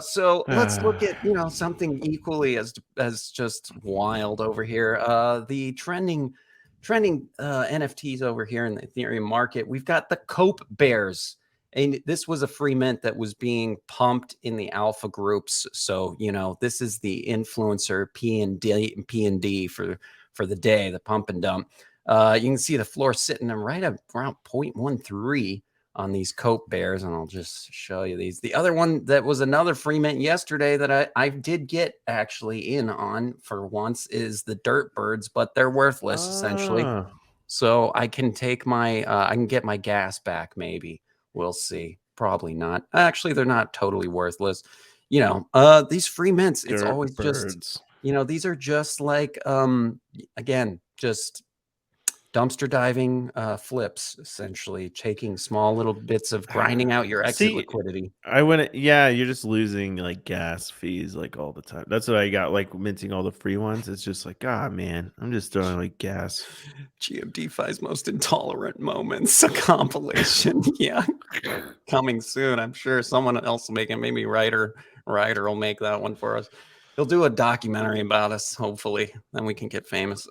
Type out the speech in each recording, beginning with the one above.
So let's look at something equally as just wild over here. The trending NFTs over here in the Ethereum market. We've got the Cope Bears, and this was a free mint that was being pumped in the alpha groups. So this is the influencer P and D for the day, the pump and dump. You can see the floor sitting right at around 0.13 on these Cope Bears, and I'll just show you these. The other one that was another free mint yesterday that I did get actually in on for once is the Dirt Birds, but they're worthless essentially. So I can take my I can get my gas back, maybe. We'll see. Probably not. Actually, they're not totally worthless. These free mints, it's always just these are just like again, just dumpster diving flips, essentially taking small little bits of grinding out your exit liquidity. You're just losing like gas fees like all the time. That's what I got, like minting all the free ones. It's just like, man, I'm just throwing like gas. GMDeFi's most intolerant moments, a compilation. Yeah, coming soon. I'm sure someone else will make it. Maybe Ryder will make that one for us. He'll do a documentary about us, hopefully. Then we can get famous.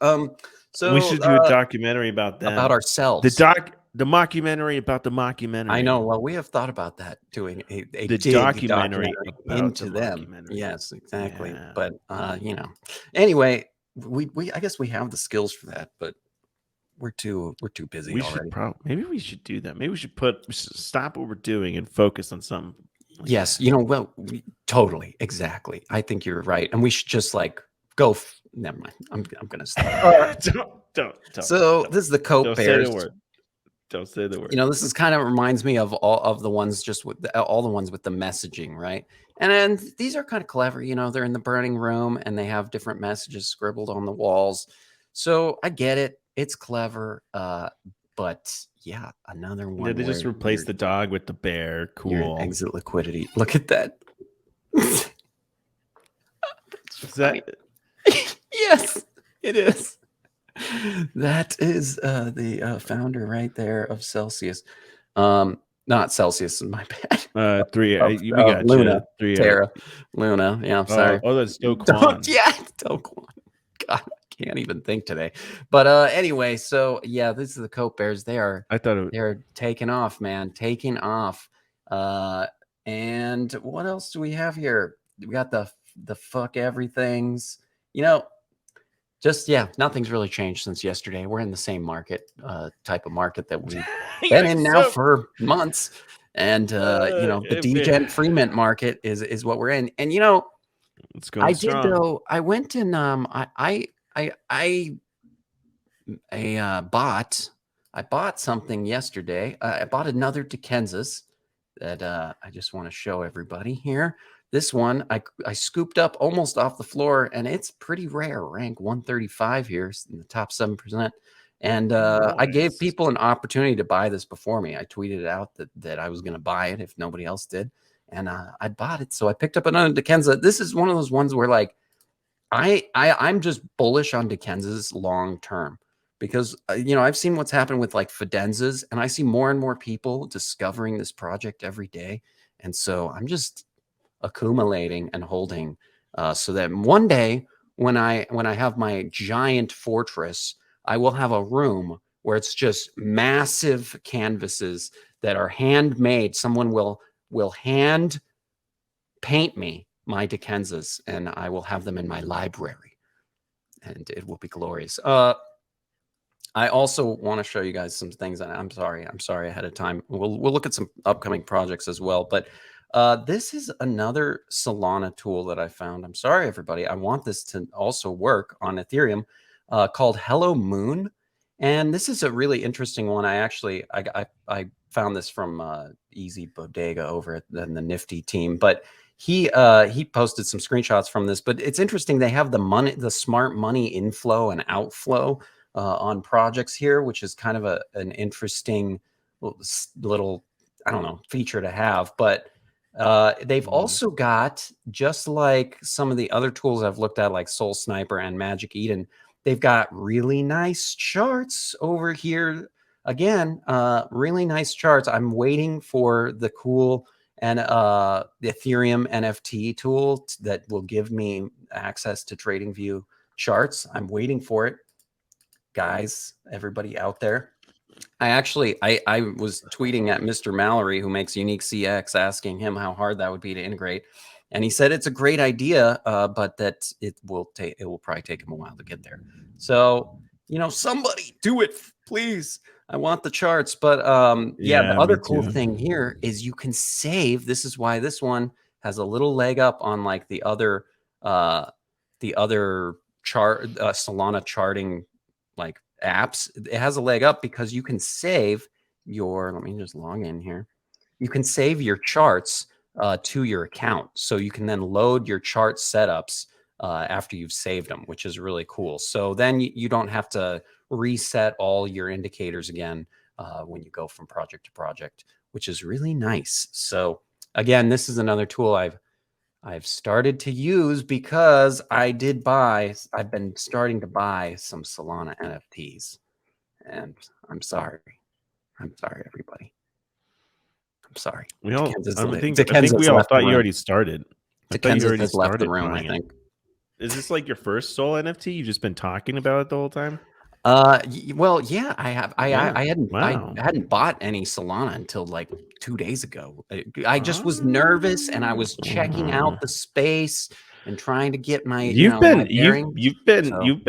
So we should do a documentary about them. About ourselves. The mockumentary about the mockumentary. I know. Well, we have thought about that, doing a documentary into them. Yes, exactly. Yeah. But anyway, we I guess we have the skills for that, but we're too busy already. Maybe we should do that. Maybe we should stop what we're doing and focus on something. Yes, totally, exactly. I think you're right, and we should just like go. Never mind. I'm gonna stop. Don't. So this is the Cope Bears. Don't say the word. This is kind of reminds me of all of the ones all the ones with the messaging, right? And then these are kind of clever. They're in the burning room and they have different messages scribbled on the walls. So I get it. It's clever. But yeah, another one. Yeah, they just replaced the dog with the bear. Cool. Exit liquidity. Look at that. Is that? Yes, it is. That is the founder right there of Celsius. Not Celsius, my bad. We got Luna, Terra, Luna. Yeah, I'm sorry. That's Do Kwon. Do Kwon. God, I can't even think today. But anyway, so yeah, this is the Cope Bears. They're taking off, man, taking off. And what else do we have here? We got the fuck everything's. Just nothing's really changed since yesterday. We're in the same market, type of market that we've been in now for months, and the degen free mint market is what we're in. And it's going strong. Did though. I went and I bought something yesterday. I bought another Dickensis that I just want to show everybody here. This one I scooped up almost off the floor, and it's pretty rare. Rank 135 here in the top 7%. And nice. I gave people an opportunity to buy this before me. I tweeted it out that I was going to buy it if nobody else did. And I bought it. So I picked up another Dickensa. This is one of those ones where like I'm just bullish on Dickensas long term. Because, I've seen what's happened with like Fidenzas, and I see more and more people discovering this project every day. And so I'm just accumulating and holding so that one day when I have my giant fortress, I will have a room where it's just massive canvases that are handmade. Someone will hand paint me my Dickensas, and I will have them in my library, and it will be glorious. I also want to show you guys some things, and I'm sorry ahead of time. We'll look at some upcoming projects as well, but this is another Solana tool that I found. I'm sorry, everybody. I want this to also work on Ethereum, called Hello Moon. And this is a really interesting one. I found this from Easy Bodega over at the Nifty team, but he posted some screenshots from this. But it's interesting. They have the smart money inflow and outflow on projects here, which is kind of an interesting little, I don't know, feature to have. But they've also got, just like some of the other tools I've looked at, like Soul Sniper and Magic Eden, they've got really nice charts over here. Again, really nice charts. I'm waiting for the cool and the Ethereum NFT tool that will give me access to TradingView charts. I'm waiting for it, guys, everybody out there. I was tweeting at Mr. Mallory, who makes Unique CX, asking him how hard that would be to integrate, and he said it's a great idea, but that it will probably take him a while to get there. So, somebody do it, please. I want the charts. But yeah, the Yeah, other me cool too. thing here is you can save. This is why this one has a little leg up on like uh the other chart Solana charting like apps. It has a leg up because you can save let me just log in here. You can save your charts to your account. So you can then load your chart setups after you've saved them, which is really cool. So then you don't have to reset all your indicators again when you go from project to project, which is really nice. So again, this is another tool I've started to use because I've been starting to buy some Solana NFTs, and I'm sorry. I'm sorry, everybody. I'm sorry. I think we Kansas all left the thought you room. already started. I thought you Kansas already has left the started room, I buying it. think. Is this like your first Soul NFT? You've just been talking about it the whole time? Well, yeah, I have. Yeah. I Wow. hadn't bought any Solana until like 2 days ago. I just was nervous, and I was checking Ah. out the space and trying to get You've my been bearings. So you've been you've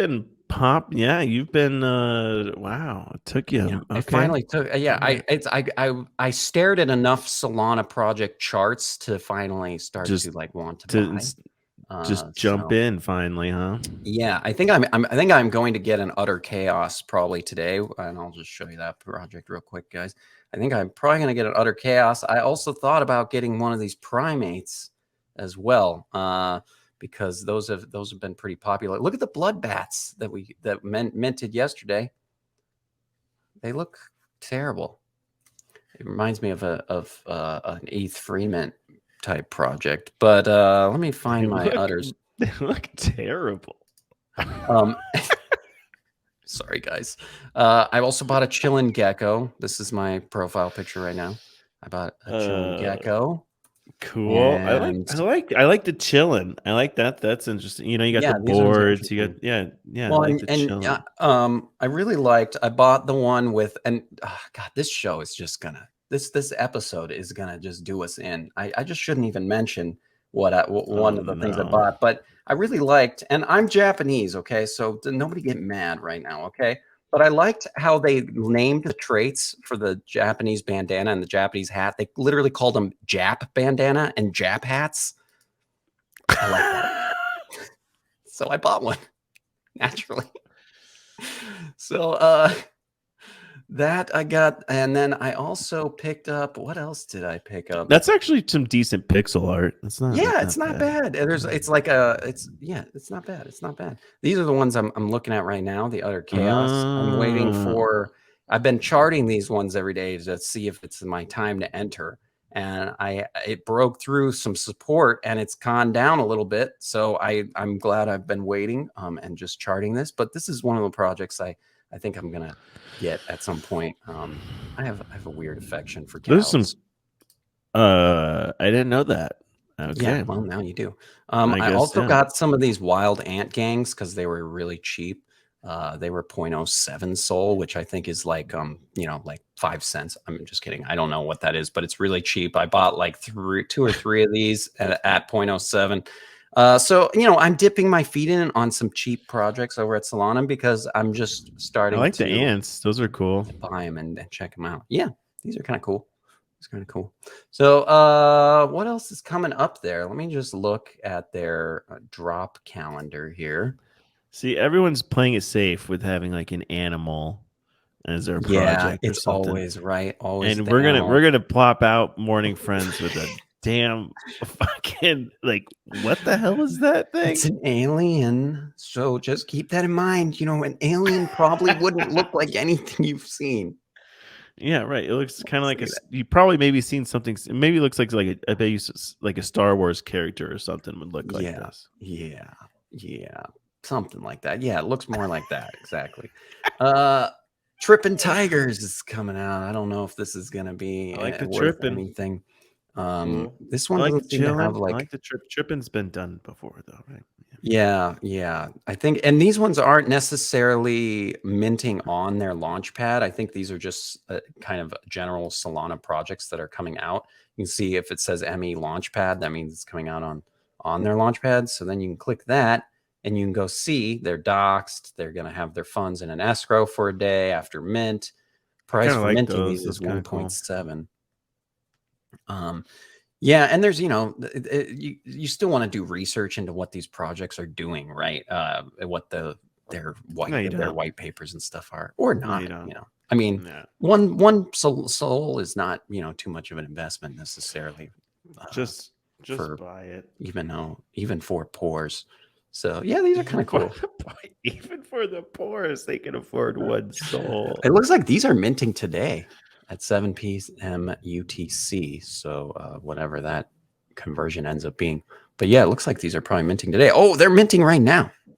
been wow, it took yeah, you I okay. finally took. Yeah, All right. I stared at enough Solana project charts to finally start to Just like want to to buy. just jump So in finally, huh? yeah, I think I'm going to get an utter chaos probably today, and I'll just show you that project real quick, guys. I think I'm probably going to get an utter chaos. I also thought about getting one of these primates as well, because those have been pretty popular. Look at the blood bats that minted yesterday. They look terrible. It reminds me of an ETH free mint type project. But let me They find my look utters. they look terrible. Um, Sorry, guys. I also bought a chillin' gecko. This is my profile picture right now. I bought a chillin' Uh gecko, Cool. and I like the chilling. I like that. That's interesting. You know, you got yeah, the these ones are boards. You interesting. got yeah. I Well, like the chilling. I really liked. I bought the one with, and God, this show is just gonna this episode is gonna just do us in. I just shouldn't even mention Oh one of the things I no. bought, but I really liked, and I'm Japanese, okay, so nobody get mad right now, okay. But I liked how they named the traits for the Japanese bandana and the Japanese hat. They literally called them Jap bandana and Jap hats. I like that, so I bought one naturally. So that I got, and then I also picked up, what else did I pick up? That's actually some decent pixel art. That's Yeah, it's not not bad. bad. And it's like it's not bad. It's not bad. These are the ones I'm looking at right now, the utter chaos. I'm waiting Uh, for I've been charting these ones every day to see if it's my time to enter. And it broke through some support and it's gone down a little bit. So I'm glad I've been waiting and just charting this. But this is one of the projects I think I'm gonna get at some point. I have a weird affection for there's some cows. I didn't know that. Yeah, Okay. well, now you do. I I guess also yeah. got some of these wild ant gangs because they were really cheap. They were 0.07 Sol, which I think is like like 5 cents. I'm just kidding. I don't know what that is, but it's really cheap. I bought like two or three of these at 0.07. So I'm dipping my feet in on some cheap projects over at Solana because I'm just I starting like the to ants. Those are cool. buy them and check them out. Yeah, these are kind of cool. It's kind of cool. So, what else is coming up there? Let me just look at their drop calendar here. See, everyone's playing it safe with having like an animal as their Yeah, project or it's something. always right. Always And the we're animal. gonna plop out Morning Friends with a damn fucking like what the hell is that thing? It's an alien. So just keep that in mind. An alien probably wouldn't look like anything you've seen. Yeah, right. It looks kind of like Say that. you probably maybe seen something. Maybe it looks like I bet you like a Star Wars character or something would look like Yeah, this. yeah, yeah. Something like that. Yeah, it looks more like that. Exactly. Uh Trippin' Tigers is coming out. I don't know if this is gonna be I like the worth tripping. anything. Cool. This I one like the doesn't seem to have chilling. I like like the trip. Tripping's been done before though, right? Yeah. yeah, yeah. I think and these ones aren't necessarily minting on their launch pad. I think these are just kind of general Solana projects that are coming out. You can see if it says ME Launchpad, that means it's coming out on their launchpad. So then you can click that and you can go see they're doxed. They're going to have their funds in an escrow for a day after mint. Price Kind of for like minting those. these is That's kind of cool. 1.7. Yeah, and there's you still want to do research into what these projects are doing, right? What No, you their don't. white papers and stuff are, or No, you not. don't. I mean, Yeah. one soul is not too much of an investment necessarily Just for buy it. even for poors. So yeah, these are kind Even of for cool. the even for the poorest, they can afford one soul. It looks like these are minting today at 7 p.m. UTC. So whatever that conversion ends up being. But yeah, it looks like these are probably minting today. Oh, they're minting right now. Are you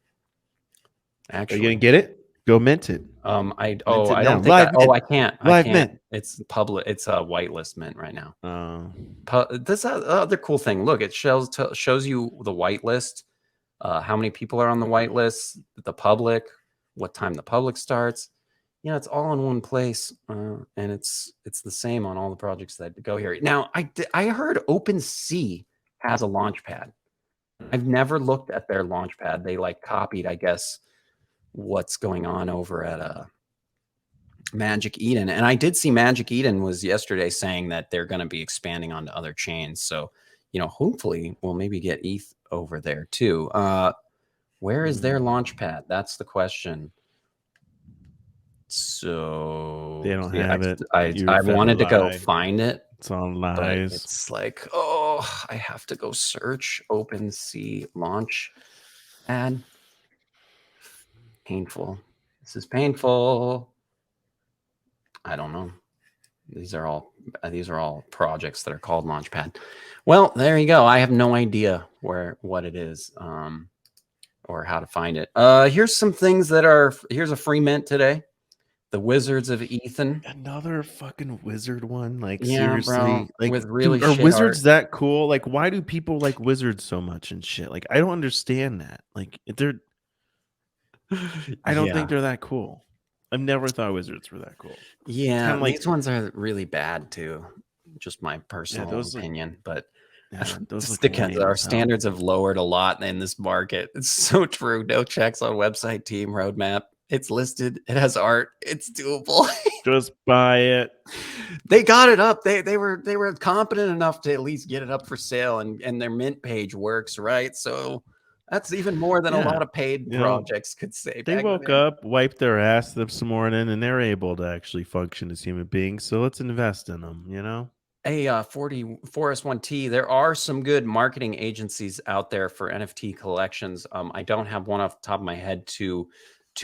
Actually, gonna get it? Go mint it. I Mint it I now. don't think Live mint. I can't. I Live can't. mint. It's public. It's a whitelist mint right now. Oh. This other cool thing. Look, it shows you the whitelist, how many people are on the whitelist, the public, what time the public starts. It's all in one place, and it's the same on all the projects that go here. Now, I heard OpenSea has a launch pad. I've never looked at their launch pad. They like copied, I guess, what's going on over at Magic Eden, and I did see Magic Eden was yesterday saying that they're going to be expanding onto other chains. So, hopefully we'll maybe get ETH over there too. Where is their launch pad? That's the question. They So don't yeah, have it. You I fed a wanted to go lie. find it, It's all but lies. it's like, oh, I have to go search OpenSea launch ad. Painful. This is painful. I don't know. These are all projects that are called Launchpad. Well, there you go. I have no idea what it is, or how to find it. Here's some things here's a free mint today. The Wizards of Ethan. Another fucking wizard one? Like, Yeah, bro, seriously? Like, with really dude, are shit art. wizards that cool? Like, why do people like wizards so much and shit? Like, I don't understand that. Like, I don't think Yeah. they're that cool. I've never thought wizards were that cool. It's Yeah, kind of like, these ones are really bad too. Just my yeah, personal opinion, but those look just because lame our as hell. standards have lowered a lot in this market. It's so true. No checks on website team roadmap. It's listed. It has art. It's doable. Just buy it. They got it up. They were competent enough to at least get it up for sale, and their mint page works, right? So that's even more than a Yeah. lot of paid You know, projects could say they back in the woke day. up, wiped their ass this morning, and they're able to actually function as human beings. So let's invest in them, you know? Hey, 4S1T, there are some good marketing agencies out there for NFT collections. I don't have one off the top of my head to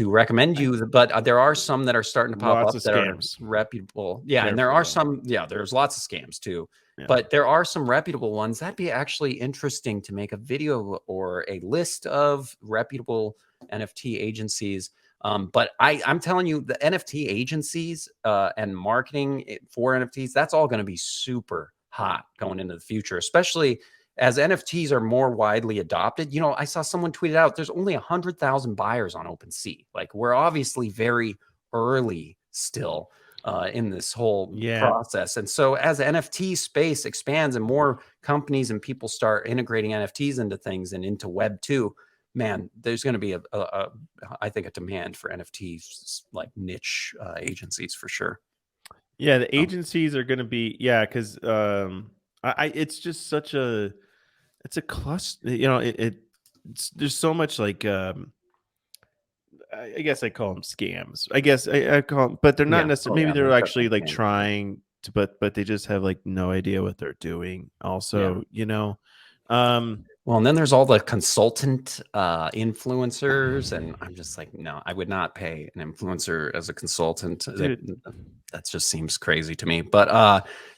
recommend I you, but there are some that are starting to pop Lots up of that are scams. reputable. Yeah, and there Careful are though. some, yeah, there's lots of scams too, Yeah. but there are some reputable ones. That'd be actually interesting to make a video or a list of reputable NFT agencies. But I'm telling you, the NFT agencies and marketing for NFTs, that's all going to be super hot going into the future, especially as NFTs are more widely adopted. I saw someone tweeted out there's only 100,000 buyers on OpenSea. Like, we're obviously very early still in this whole Yeah. process. And so as NFT space expands and more companies and people start integrating NFTs into things and into Web 2, man, there's going to be I think a demand for NFTs like niche agencies for sure. Yeah, the Um, agencies are gonna be, yeah, because I it's just such a it's a cluster, there's so much like I guess I call them scams. I guess I call them, but they're not yeah. necessarily. Oh Maybe yeah. they're There's actually definitely like scams. trying to, but they just have like no idea what they're doing. Yeah. Also, you know, um, Well, and then there's all the consultant influencers, and I'm just like, no, I would not pay an influencer as a consultant. dude, That just seems crazy to me. But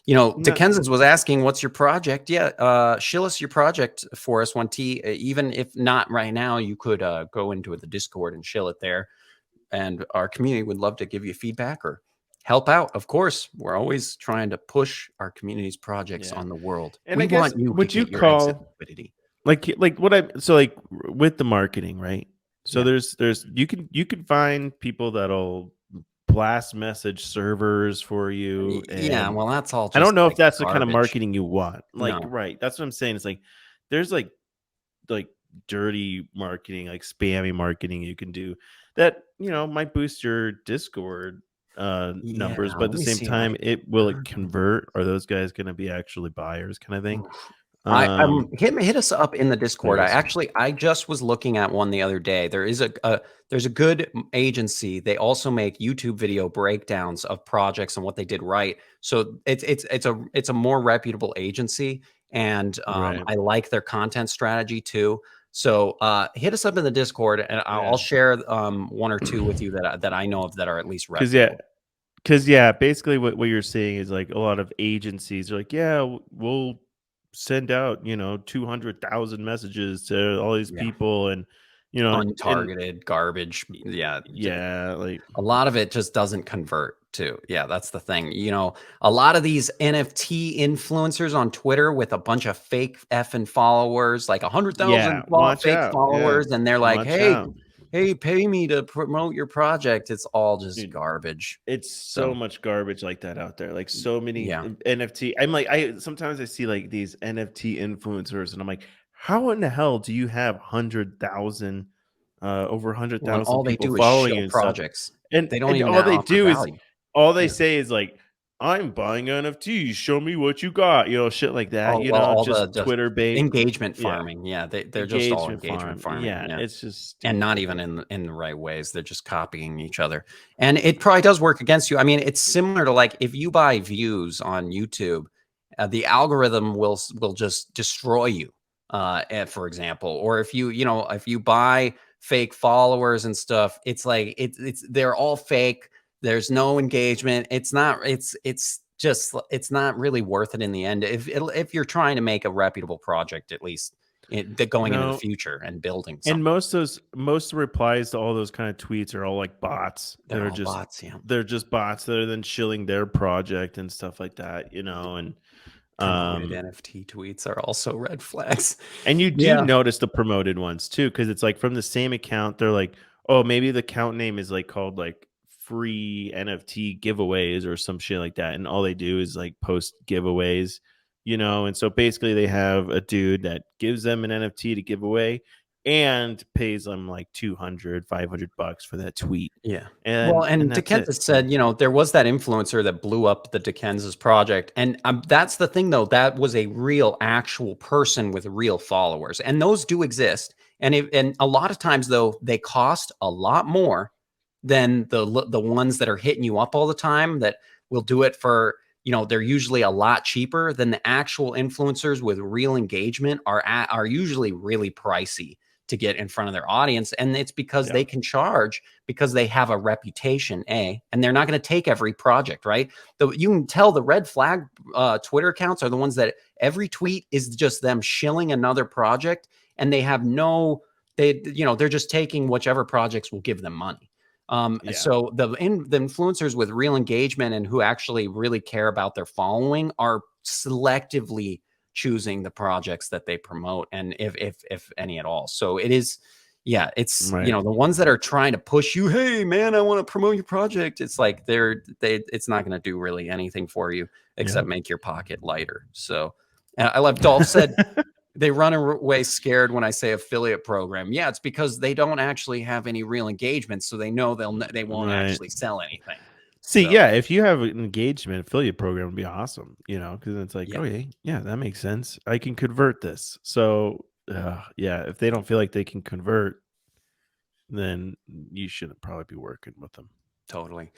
no, Dickensis was asking, "What's your project?" Yeah, shill us your project for us, 1T. Even if not right now, you could go into the Discord and shill it there, and our community would love to give you feedback or help out. Of course, we're always trying to push our community's projects Yeah. on the world. And I We guess want you to what you get your exit call liquidity. like what I so like with the marketing, right? So Yeah. there's you can find people that'll blast message servers for you, Yeah, and well, that's all I don't just know if like that's the kind of garbage. marketing you want. Like, No. right, that's what I'm saying. It's like there's like dirty marketing, like spammy marketing you can do that, might boost your Discord Yeah, numbers, but at let the me same see. time, it convert? Are those guys gonna be actually buyers kind of thing? Oof. Um, Hit us up in the Discord. curious. I just was looking at one the other day. There's a good agency. They also make YouTube video breakdowns of projects and what they did right. So it's a more reputable agency, and Right. I like their content strategy too. So hit us up in the Discord, and I'll Yeah. share one or two with you that I know of that are at least Cause yeah, reputable. Because yeah, basically what you're seeing is like a lot of agencies are like, yeah, we'll send out 200,000 messages to all these Yeah, people, and untargeted garbage. Yeah, yeah, like a lot of it just doesn't convert too. Yeah, that's the thing. A lot of these NFT influencers on Twitter with a bunch of fake effing followers, like yeah, 100,000 watch fake out, yeah, followers, and they're like, watch "Hey, out. hey, pay me to promote your project." It's all just Dude, garbage. it's so So, much garbage like that out there. Like so many yeah. NFT. I'm like, I sometimes I see like these NFT influencers, and I'm like, how in the hell do you have 100,000, over hundred Well, and thousand all they people do is following show you and stuff? projects. And They don't and even all they offer do is value. all they Yeah. say is like, I'm buying NFTs. Show me what you got. Shit like that. Oh, well, all the Just just Twitter bait. engagement Yeah, farming. Yeah, they're just all engagement engagement farm. farming. Yeah, Yeah. it's just And not stupid. even in the right ways. They're just copying each other. And it probably does work against you. I mean, it's similar to like if you buy views on YouTube, the algorithm will just destroy you. For example, or if you buy fake followers and stuff, it's like they're all fake. There's no engagement. It's not really worth it in the end. If you're trying to make a reputable project, at least going into the No, future and building and something. most replies to all those kind of tweets are all like bots that They're are all just bots, yeah. they're just bots that are then shilling their project and stuff like that, Promoted um NFT tweets are also red flags. and you do Yeah. notice the promoted ones too, because it's like from the same account, they're like, oh, maybe the account name is like called like free NFT giveaways or some shit like that. And all they do is like post giveaways. And so basically they have a dude that gives them an NFT to give away and pays them like 200, $500 for that tweet. Yeah. Well, And and that's it. Dickensis said, there was that influencer that blew up the Dickensis project. And that's the thing, though. That was a real, actual person with real followers. And those do exist. And a lot of times, though, they cost a lot more than the ones that are hitting you up all the time that will do it for, they're usually a lot cheaper than the actual influencers with real engagement are usually really pricey to get in front of their audience. And it's because Yeah. they can charge because they have a reputation, and they're not going to take every project, right? You can tell the red flag Twitter accounts are the ones that every tweet is just them shilling another project, and they have they're just taking whichever projects will give them money. Yeah. So the influencers with real engagement and who actually really care about their following are selectively choosing the projects that they promote, and if any at all. So it is, yeah, it's Right. the ones that are trying to push you, hey man, I want to promote your project. It's like it's not going to do really anything for you Yeah. except make your pocket lighter. So I love Dolph said they run away scared when I say affiliate program. Yeah, it's because they don't actually have any real engagement, so they know they won't Right. actually sell anything. See, So yeah, if you have an engagement affiliate program would be awesome, because it's like, yeah, okay, yeah, that makes sense. I can convert this. So, yeah, if they don't feel like they can convert, then you shouldn't probably be working with them. totally.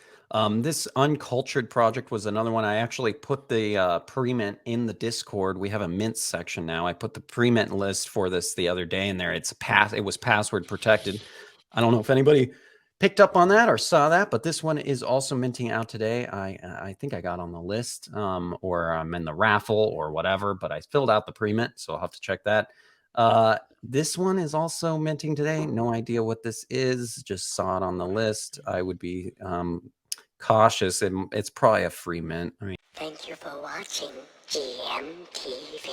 This uncultured project was another one. I actually put the pre-mint in the Discord. We have a mint section now. I put the pre-mint list for this the other day in there. It was password protected. I don't know if anybody picked up on that or saw that, but this one is also minting out today. I think I got on the list, or I'm in the raffle or whatever, but I filled out the pre-mint, so I'll have to check that. This one is also minting today. No idea what this is. Just saw it on the list. I would be cautious. It's probably a free mint. I mean, Thank you for watching GMTV.